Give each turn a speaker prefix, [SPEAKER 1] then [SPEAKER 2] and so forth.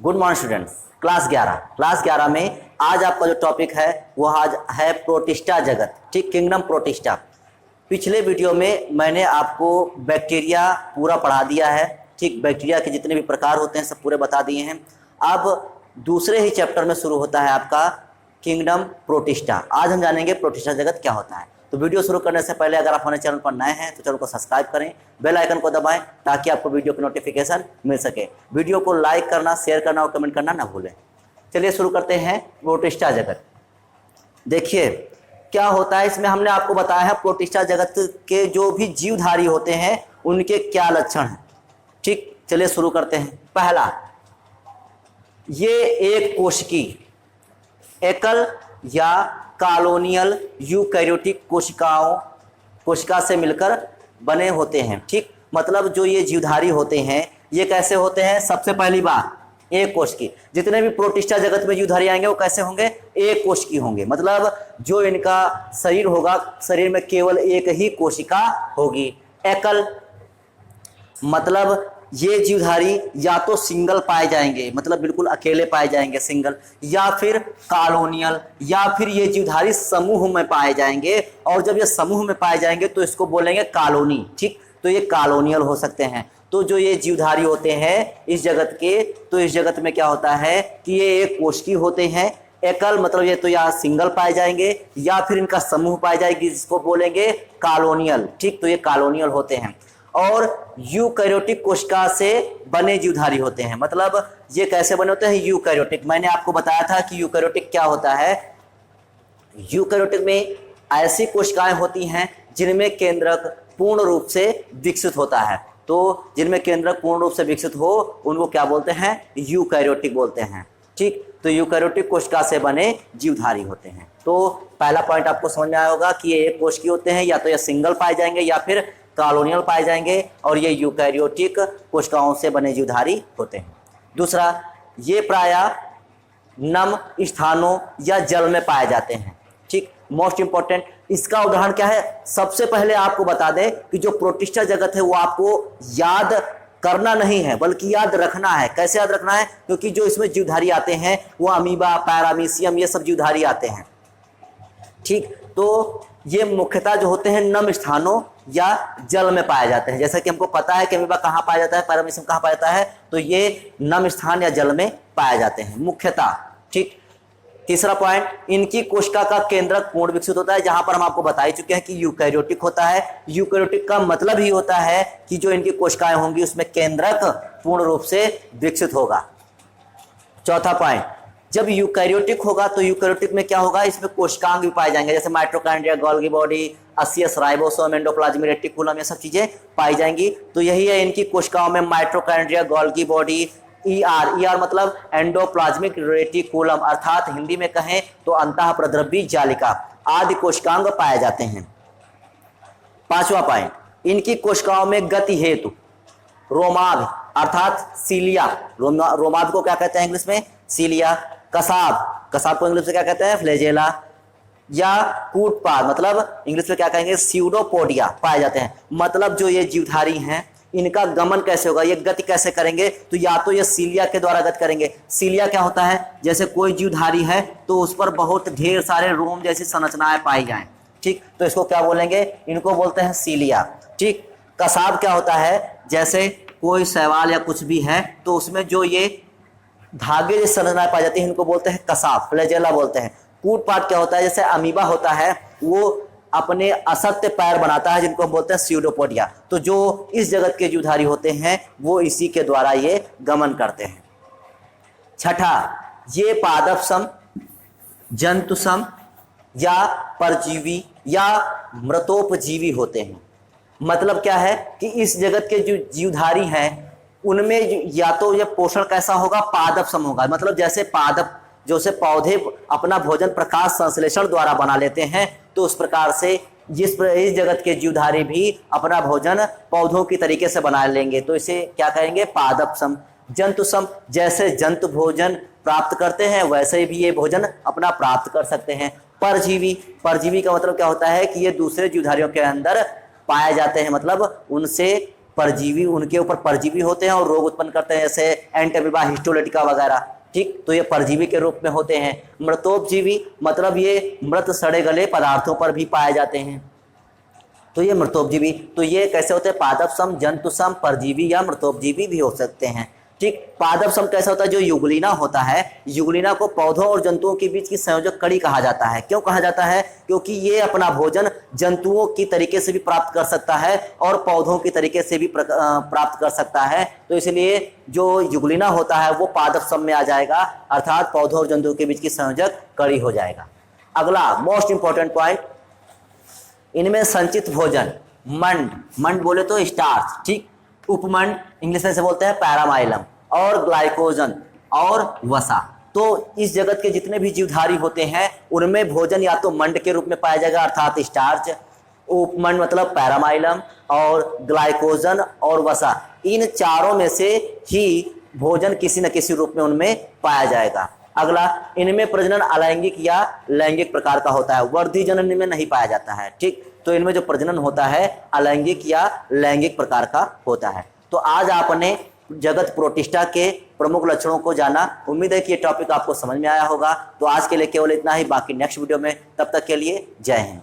[SPEAKER 1] Good morning students. Class 11 में आज आपका जो टॉपिक है वो आज है प्रोटिस्टा जगत। ठीक, किंगडम प्रोटिस्टा। पिछले वीडियो में मैंने आपको बैक्टीरिया पूरा पढ़ा दिया है। ठीक, बैक्टीरिया के जितने भी प्रकार होते हैं सब पूरे बता दिए हैं। अब दूसरे ही चैप्टर में शुरू होता है आपका किंगडम प्रोटिस्टा। आज हम जानेंगे प्रोटिस्टा जगत क्या होता है। तो वीडियो शुरू करने से पहले अगर आप हमारे चैनल पर नए हैं तो चैनल को सब्सक्राइब करें, बेल आइकन को दबाएं ताकि आपको वीडियो की नोटिफिकेशन मिल सके। वीडियो को लाइक करना, शेयर करना और कमेंट करना ना भूलें। चलिए शुरू करते हैं प्रोटिस्टा जगत। देखिए क्या होता है इसमें, हमने आपको बताया है प्रोटिस्टा जगत के जो भी जीवधारी होते हैं उनके क्या लक्षण हैं। ठीक, चलिए शुरू करते हैं। पहला, ये एक कोशिकी एकल या कॉलोनियल यूकैरियोटिक कोशिका से मिलकर बने होते हैं। ठीक, मतलब जो ये जीवधारी होते हैं ये कैसे होते हैं? सबसे पहली बात, एक कोशिकी। जितने भी प्रोटिस्टा जगत में जीवधारी आएंगे वो कैसे होंगे? एक कोशिकी होंगे। मतलब जो इनका शरीर होगा, शरीर में केवल एक ही कोशिका होगी। एकल मतलब ये जीवधारी या तो सिंगल पाए जाएंगे, मतलब बिल्कुल अकेले पाए जाएंगे सिंगल, या फिर कॉलोनियल, या फिर ये जीवधारी समूह में पाए जाएंगे। और जब ये समूह में पाए जाएंगे तो इसको बोलेंगे कॉलोनी। ठीक, तो ये कॉलोनियल हो सकते हैं। तो जो ये जीवधारी होते हैं इस जगत के, तो इस जगत में क्या होता है कि ये एक कोशिकी होते हैं। एकल मतलब ये तो या सिंगल पाए जाएंगे या फिर इनका समूह पाए जाएगी, जिसको बोलेंगे कॉलोनियल। ठीक, तो ये कॉलोनियल होते हैं। और यूकैरियोटिक कोशिका से बने जीवधारी होते हैं। मतलब ये कैसे बने होते हैं? यूकैरियोटिक। मैंने आपको बताया था कि यूकैरियोटिक क्या होता है। यूकैरियोटिक में ऐसी कोशिकाएं होती हैं जिनमें केंद्रक पूर्ण रूप से विकसित होता है। तो जिनमें केंद्रक पूर्ण रूप से विकसित हो उनको क्या बोलते हैं? यूकैरियोटिक बोलते हैं। ठीक, तो यूकैरियोटिक कोशिका से बने जीवधारी होते हैं। तो पहला पॉइंट आपको समझ में आया होगा कि ये एक कोशिकी होते हैं, या तो ये सिंगल पाए जाएंगे या फिर कॉलोनियल पाए जाएंगे, और ये यूकैरियोटिक कोशिकाओं से बने जीवधारी होते हैं। दूसरा, ये प्रायः नम स्थानों या जल में पाए जाते हैं। ठीक, मोस्ट इंपॉर्टेंट, इसका उदाहरण क्या है? सबसे पहले आपको बता दें कि जो प्रोटिस्टा जगत है वो आपको याद करना नहीं है बल्कि याद रखना है। कैसे याद रखना है? क्योंकि जो इसमें जीवधारी आते हैं वो अमीबा, पैरामीशियम, ये सब जीवधारी आते हैं। ठीक, तो ये मुख्यतः जो होते हैं नम स्थानों या जल में पाए जाते हैं। जैसा कि हमको पता है कि अमीबा कहाँ पाया जाता है, पैरामीशियम कहाँ पाया जाता है, तो ये नम स्थान या जल में पाए जाते हैं मुख्यतः। ठीक, तीसरा पॉइंट, इनकी कोशिका का केंद्रक पूर्ण विकसित होता है, जहां पर हम आपको बता ही चुके हैं कि यूकैरियोटिक होता है। यूकैरियोटिक का मतलब ही होता है कि जो इनकी कोशिकाएं होंगी उसमें केंद्रक पूर्ण रूप से विकसित होगा। चौथा पॉइंट, जब यूकैरियोटिक होगा तो यूकैरियोटिक में क्या होगा? इसमें कोशिकांग भी पाए जाएंगे, जैसे mitochondria, Golgi body, osseous, ribosome, endoplasmic reticulum, ये सब चीजें पाई जाएंगी। तो यही है इनकी कोशिकाओं में माइटोकॉन्ड्रिया, गोल्गी बॉडी, ईआर मतलब एंडोप्लाज्मिक रेटिकुलम, अर्थात हिंदी में कहें तो अंतःप्रद्रव्य जालिका आदि कोशिकांग पाए जाते हैं। पांचवा पॉइंट, इनकी कोशिकाओं में गति हेतु रोमाभ अर्थात सीलिया, रोमाभ को क्या कहते हैं इंग्लिश में? सीलिया। कसाब को इंग्लिश में क्या कहते हैं? फ्लैजेला। या कूटपाद मतलब इंग्लिश में क्या कहेंगे? स्यूडोपोडिया पाए जाते हैं। मतलब जो ये जीवधारी हैं इनका गमन कैसे होगा, ये गति कैसे करेंगे? तो या तो ये सीलिया के द्वारा गति करेंगे। सीलिया क्या होता है? जैसे कोई जीवधारी है तो उस पर बहुत ढेर सारे रोम जैसी संरचनाएं पाई जाएं। ठीक, तो इसको क्या बोलेंगे? इनको बोलते हैं सीलिया। ठीक, कसाब क्या होता है? जैसे कोई शैवाल या कुछ भी है तो उसमें जो ये धागे जैसी संरचनाएं पाई जाती है इनको बोलते हैं कसाब, फ्लैजेला बोलते हैं। कूटपाद क्या होता है? जैसे अमीबा होता है वो अपने असत्य पैर बनाता है जिनको हम बोलते हैं स्यूडोपोडिया। तो जो इस जगत के जीवधारी होते हैं वो इसी के द्वारा ये गमन करते हैं। छठा, ये पादपसम, जंतुसम या परजीवी या मृतोपजीवी होते हैं। मतलब क्या है कि इस जगत के जो जीवधारी हैं उनमें या तो ये पोषण कैसा होगा? पादपसम होगा। मतलब जैसे पादप जो से पौधे अपना भोजन प्रकाश संश्लेषण द्वारा बना लेते हैं, तो उस प्रकार से इस जगत के जीवधारी भी अपना भोजन पौधों की तरीके से बना लेंगे, तो इसे क्या कहेंगे? पादपसम। जंतुसम, जैसे जंतु भोजन प्राप्त करते हैं वैसे भी ये भोजन अपना प्राप्त कर सकते हैं। परजीवी, परजीवी का मतलब क्या होता है कि ये दूसरे जीवधारियों के अंदर पाए जाते हैं, मतलब उनसे परजीवी, उनके ऊपर परजीवी होते हैं और रोग उत्पन्न करते हैं, जैसे एंटेमीबा, हिस्टोलिटिका वगैरह। ठीक, तो ये परजीवी के रूप में होते हैं। मृतोपजीवी मतलब ये मृत सड़े गले पदार्थों पर भी पाए जाते हैं, तो ये मृतोपजीवी। तो ये कैसे होते हैं? पादप सम, जंतु सम, परजीवी या मृतोपजीवी भी हो सकते हैं। ठीक, पादप सम कैसा होता है? जो युगलिना होता है, युगलिना को पौधों और जंतुओं के बीच की संयोजक कड़ी कहा जाता है। क्यों कहा जाता है? क्योंकि ये अपना भोजन जंतुओं की तरीके से भी प्राप्त कर सकता है और पौधों की तरीके से भी प्राप्त कर सकता है, तो इसलिए जो युगलिना होता है वो पादप सम में आ जाएगा, अर्थात पौधों और जंतुओं के बीच की संयोजक कड़ी हो जाएगा। अगला मोस्ट इंपॉर्टेंट पॉइंट, इनमें संचित भोजन, मंड बोले तो स्टार्च, ठीक, उपमंड इंग्लिश में से बोलते हैं पैरामाइलम, और ग्लाइकोजन और वसा। तो इस जगत के जितने भी जीवधारी होते हैं उनमें भोजन या तो मंड के रूप में पाया जाएगा अर्थात स्टार्च, उपमंड मतलब पैरामाइलम, और ग्लाइकोजन और वसा, इन चारों में से ही भोजन किसी न किसी रूप में उनमें पाया जाएगा। अगला, इनमें प्रजनन अलैंगिक या लैंगिक प्रकार का होता है, वर्धी जनन में नहीं पाया जाता है। ठीक, तो इनमें जो प्रजनन होता है अलैंगिक या लैंगिक प्रकार का होता है। तो आज आपने जगत प्रोटिस्टा के प्रमुख लक्षणों को जाना। उम्मीद है कि ये टॉपिक आपको समझ में आया होगा। तो आज के लिए केवल इतना ही, बाकी नेक्स्ट वीडियो में, तब तक के लिए जय हिंद।